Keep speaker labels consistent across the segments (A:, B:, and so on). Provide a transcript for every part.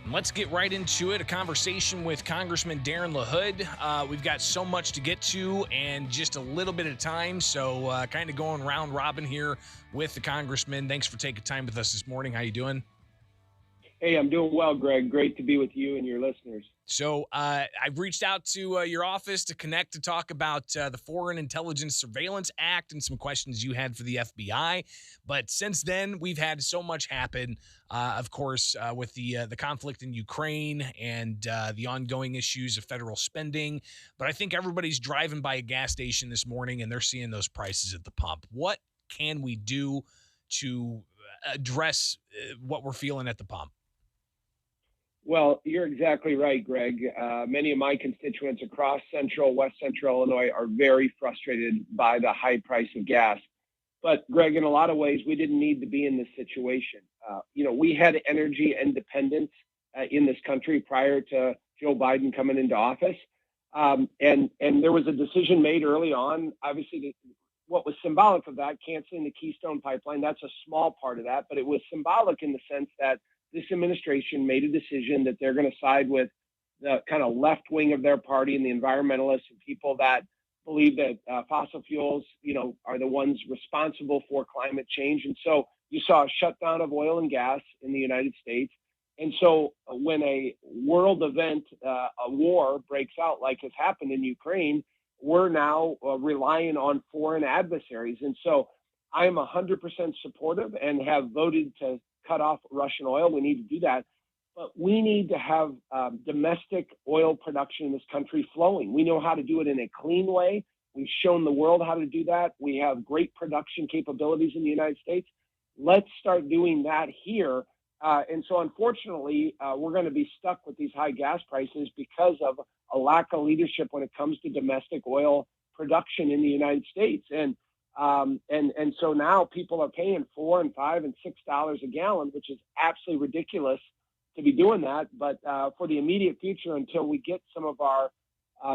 A: Let's get right into it. A conversation with Congressman Darin LaHood. We've got so much to get to and just a little bit of time. So kind of going round robin here with the Congressman. Thanks for taking time with us this morning. How you doing?
B: Hey, I'm doing well, Greg. Great to be with you and your listeners.
A: So I've reached out to your office to connect to talk about the Foreign Intelligence Surveillance Act and some questions you had for the FBI. But since then, we've had so much happen. Of course, with the conflict in Ukraine and the ongoing issues of federal spending. But I think everybody's driving by a gas station this morning and they're seeing those prices at the pump. What can we do to address what we're feeling at the pump?
B: Well, you're exactly right, Greg. Many of my constituents across West Central Illinois are very frustrated by the high price of gas. But, Greg, in a lot of ways, we didn't need to be in this situation. We had energy independence in this country prior to Joe Biden coming into office. And there was a decision made early on, obviously, what was symbolic of that, canceling the Keystone Pipeline. That's a small part of that, but it was symbolic in the sense that this administration made a decision that they're going to side with the kind of left wing of their party and the environmentalists and people that believe that fossil fuels, are the ones responsible for climate change. And so you saw a shutdown of oil and gas in the United States. And so when a world event, a war breaks out like has happened in Ukraine, we're now relying on foreign adversaries. And so I am 100% supportive and have voted to cut off Russian oil. We need to do that. But we need to have domestic oil production in this country flowing. We know how to do it in a clean way. We've shown the world how to do that. We have great production capabilities in the United States. Let's start doing that here. And so, unfortunately, we're going to be stuck with these high gas prices because of a lack of leadership when it comes to domestic oil production in the United States. And so now people are paying $4 and $5 and $6 a gallon, which is absolutely ridiculous to be doing that. But for the immediate future, until we get some of our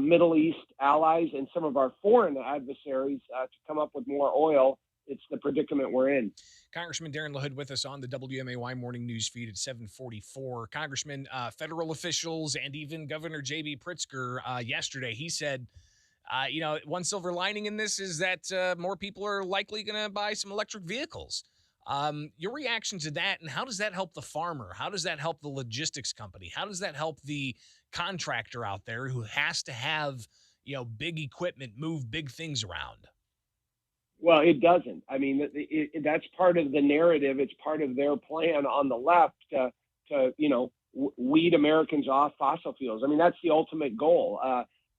B: Middle East allies and some of our foreign adversaries to come up with more oil, it's the predicament we're in.
A: Congressman Darin LaHood with us on the WMAY morning news feed at 744. Congressman, federal officials and even Governor J.B. Pritzker yesterday, he said, one silver lining in this is that more people are likely going to buy some electric vehicles. Your reaction to that, and how does that help the farmer? How does that help the logistics company? How does that help the contractor out there who has to have, big equipment, move big things around?
B: Well, it doesn't. I mean, that's part of the narrative. It's part of their plan on the left to weed Americans off fossil fuels. I mean, that's the ultimate goal.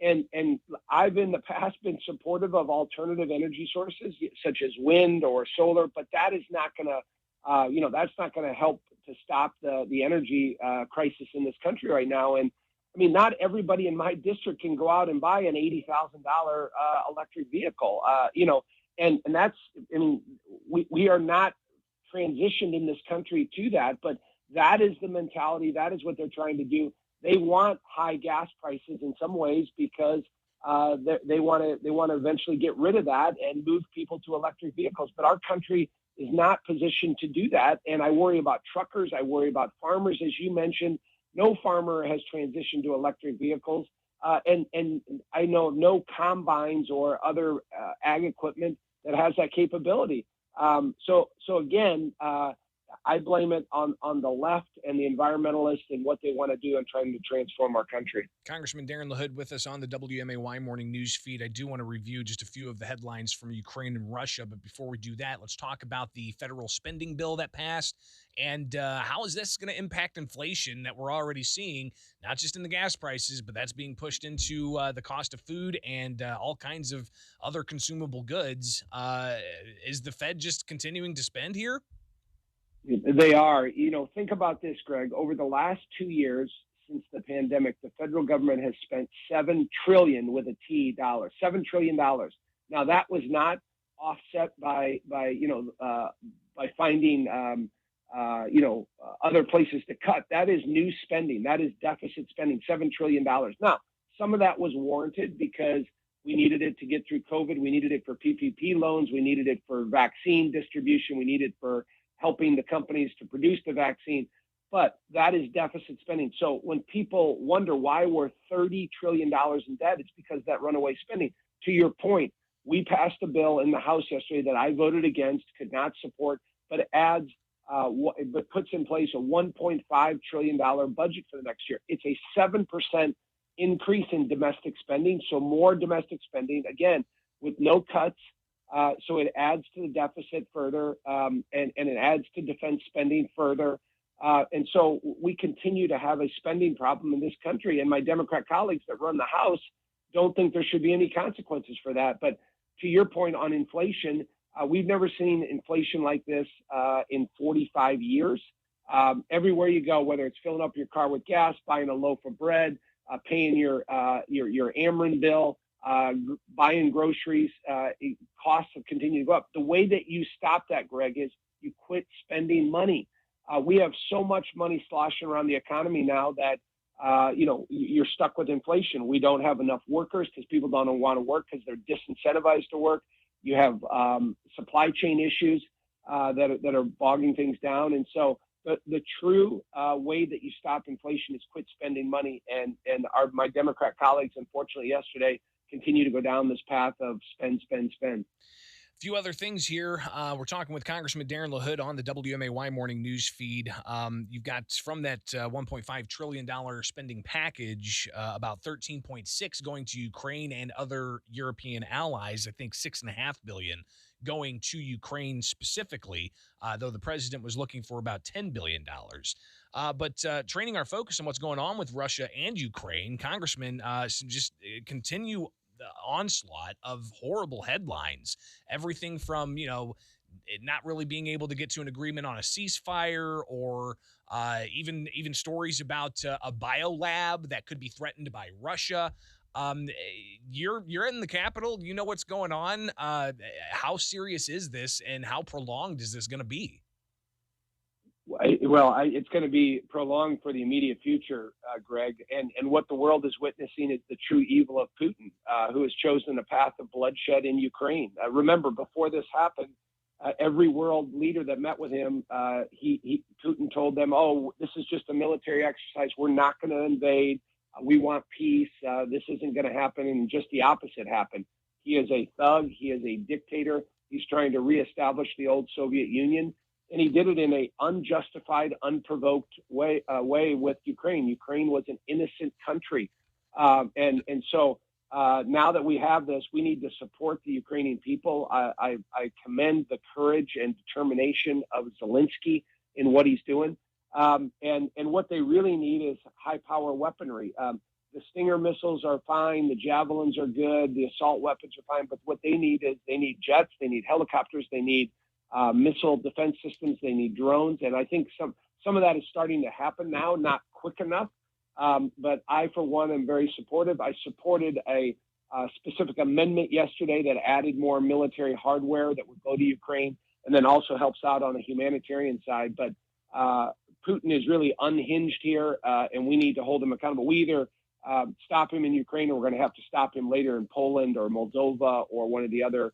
B: And I've in the past been supportive of alternative energy sources such as wind or solar, but that is not going to, that's not going to help to stop the energy crisis in this country right now. And I mean, not everybody in my district can go out and buy an $80,000 electric vehicle, and that's, I mean, we are not transitioned in this country to that, but that is the mentality. That is what they're trying to do. They want high gas prices in some ways because they want to eventually get rid of that and move people to electric vehicles. But our country is not positioned to do that. And I worry about truckers. I worry about farmers, as you mentioned. No farmer has transitioned to electric vehicles. And I know no combines or other ag equipment that has that capability. So again, I blame it on the left and the environmentalists and what they want to do in trying to transform our country.
A: Congressman Darin LaHood with us on the WMAY morning news feed. I do want to review just a few of the headlines from Ukraine and Russia, but before we do that, let's talk about the federal spending bill that passed and how is this going to impact inflation that we're already seeing, not just in the gas prices, but that's being pushed into the cost of food and all kinds of other consumable goods. Is the Fed just continuing to spend here?
B: They are. Think about this, Greg. Over the last 2 years since the pandemic, the federal government has spent $7 trillion with a T dollars, $7 trillion. Now that was not offset by finding other places to cut. That is new spending. That is deficit spending, $7 trillion. Now, some of that was warranted because we needed it to get through COVID. We needed it for PPP loans. We needed it for vaccine distribution. We needed it for helping the companies to produce the vaccine. but that is deficit spending. So when people wonder why we're $30 trillion in debt, it's because of that runaway spending. To your point, we passed a bill in the House yesterday that I voted against, could not support, but but puts in place a $1.5 trillion budget for the next year. It's a 7% increase in domestic spending, so more domestic spending, again, with no cuts. So it adds to the deficit further, and it adds to defense spending further. And so we continue to have a spending problem in this country. And my Democrat colleagues that run the House don't think there should be any consequences for that. But to your point on inflation, we've never seen inflation like this in 45 years. Everywhere you go, whether it's filling up your car with gas, buying a loaf of bread, paying your Ameren bill, buying groceries, costs have continued to go up. The way that you stop that, Greg, is you quit spending money. We have so much money sloshing around the economy now that you're stuck with inflation. We don't have enough workers because people don't want to work because they're disincentivized to work. You have supply chain issues that are bogging things down. And so the true way that you stop inflation is quit spending money. And my Democrat colleagues, unfortunately, yesterday continue to go down this path of spend, spend, spend.
A: Few other things here. We're talking with Congressman Darin LaHood on the WMAY morning news feed. You've got from that $1.5 trillion spending package, about 13.6 going to Ukraine and other European allies. I think $6.5 billion going to Ukraine specifically, though the president was looking for about $10 billion. But training our focus on what's going on with Russia and Ukraine, Congressman, just continue the onslaught of horrible headlines. Everything from, not really being able to get to an agreement on a ceasefire, or even stories about a biolab that could be threatened by Russia. You're in the Capitol. You know what's going on. How serious is this, and how prolonged is this going to be?
B: It's going to be prolonged for the immediate future, Greg. And what the world is witnessing is the true evil of Putin, who has chosen a path of bloodshed in Ukraine. Remember, before this happened, every world leader that met with him, Putin told them, "Oh, this is just a military exercise. We're not going to invade. We want peace. This isn't going to happen." And just the opposite happened. He is a thug. He is a dictator. He's trying to reestablish the old Soviet Union. And he did it in an unjustified, unprovoked way with Ukraine. Ukraine was an innocent country. So now that we have this, we need to support the Ukrainian people. I commend the courage and determination of Zelensky in what he's doing. And what they really need is high-power weaponry. The Stinger missiles are fine. The Javelins are good. The assault weapons are fine. But what they need is they need jets. They need helicopters. They need missile defense systems. They need drones. And I think some of that is starting to happen now, not quick enough. But I, for one, am very supportive. I supported a specific amendment yesterday that added more military hardware that would go to Ukraine and then also helps out on the humanitarian side. But Putin is really unhinged here, and we need to hold him accountable. We either stop him in Ukraine, or we're going to have to stop him later in Poland or Moldova or one of the other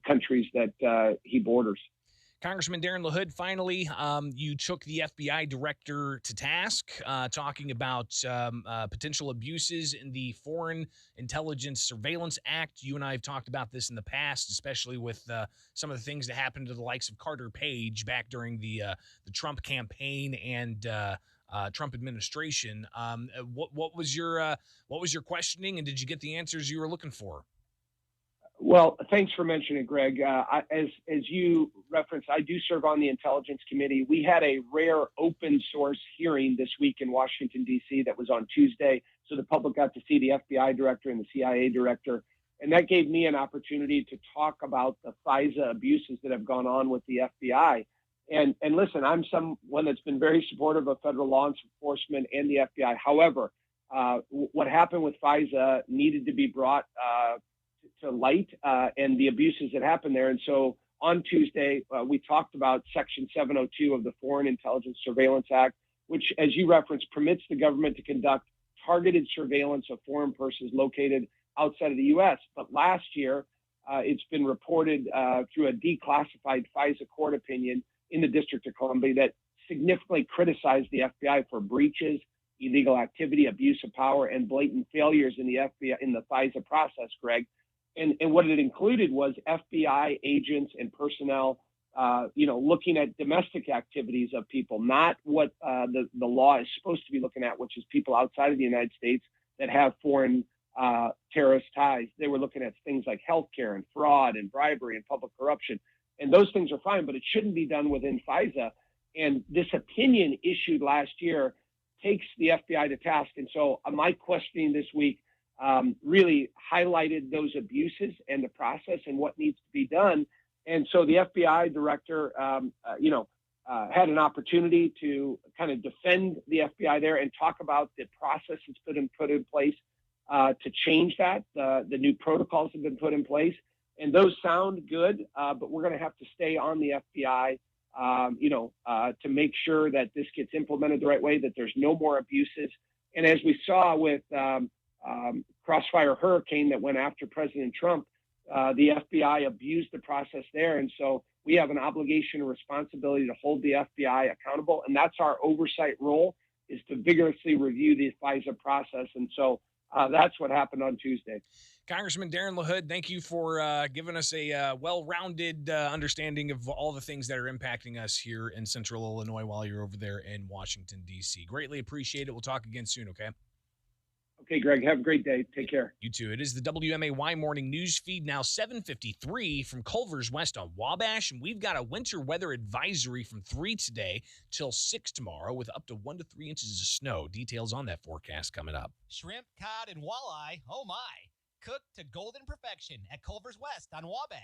B: countries that he borders.
A: Congressman Darin LaHood, finally, you took the FBI director to task, talking about potential abuses in the Foreign Intelligence Surveillance Act. You and I have talked about this in the past, especially with some of the things that happened to the likes of Carter Page back during the Trump campaign and Trump administration. What was your questioning, and did you get the answers you were looking for?
B: Well, thanks for mentioning it, Greg. As you referenced, I do serve on the Intelligence Committee. We had a rare open source hearing this week in Washington, D.C. that was on Tuesday, so the public got to see the FBI director and the CIA director. And that gave me an opportunity to talk about the FISA abuses that have gone on with the FBI. And listen, I'm someone that's been very supportive of federal law enforcement and the FBI. However, what happened with FISA needed to be brought to light, and the abuses that happened there. And so on Tuesday, we talked about Section 702 of the Foreign Intelligence Surveillance Act, which, as you referenced, permits the government to conduct targeted surveillance of foreign persons located outside of the U.S. But last year, it's been reported through a declassified FISA court opinion in the District of Columbia that significantly criticized the FBI for breaches, illegal activity, abuse of power, and blatant failures in the FBI in the FISA process, Greg. And what it included was FBI agents and personnel, looking at domestic activities of people, not what the law is supposed to be looking at, which is people outside of the United States that have foreign terrorist ties. They were looking at things like healthcare and fraud and bribery and public corruption. And those things are fine, but it shouldn't be done within FISA. And this opinion issued last year takes the FBI to task. And so my questioning this week really highlighted those abuses and the process and what needs to be done. And so the FBI director, had an opportunity to kind of defend the FBI there and talk about the process that's been put in place to change that. The new protocols have been put in place, and those sound good, but we're going to have to stay on the FBI, to make sure that this gets implemented the right way, that there's no more abuses. And as we saw with Crossfire Hurricane that went after President Trump, the FBI abused the process there. And so we have an obligation and responsibility to hold the FBI accountable. And that's our oversight role, is to vigorously review the FISA process. And so that's what happened on Tuesday.
A: Congressman Darin LaHood, thank you for giving us a well-rounded understanding of all the things that are impacting us here in Central Illinois while you're over there in Washington, D.C. Greatly appreciate it. We'll talk again soon, okay?
B: Okay, Greg, have a great day. Take care.
A: You too. It is the WMAY morning news feed, now 7:53 from Culver's West on Wabash, and we've got a winter weather advisory from 3 today till 6 tomorrow with up to 1 to 3 inches of snow. Details on that forecast coming up.
C: Shrimp, cod, and walleye, oh my, cooked to golden perfection at Culver's West on Wabash.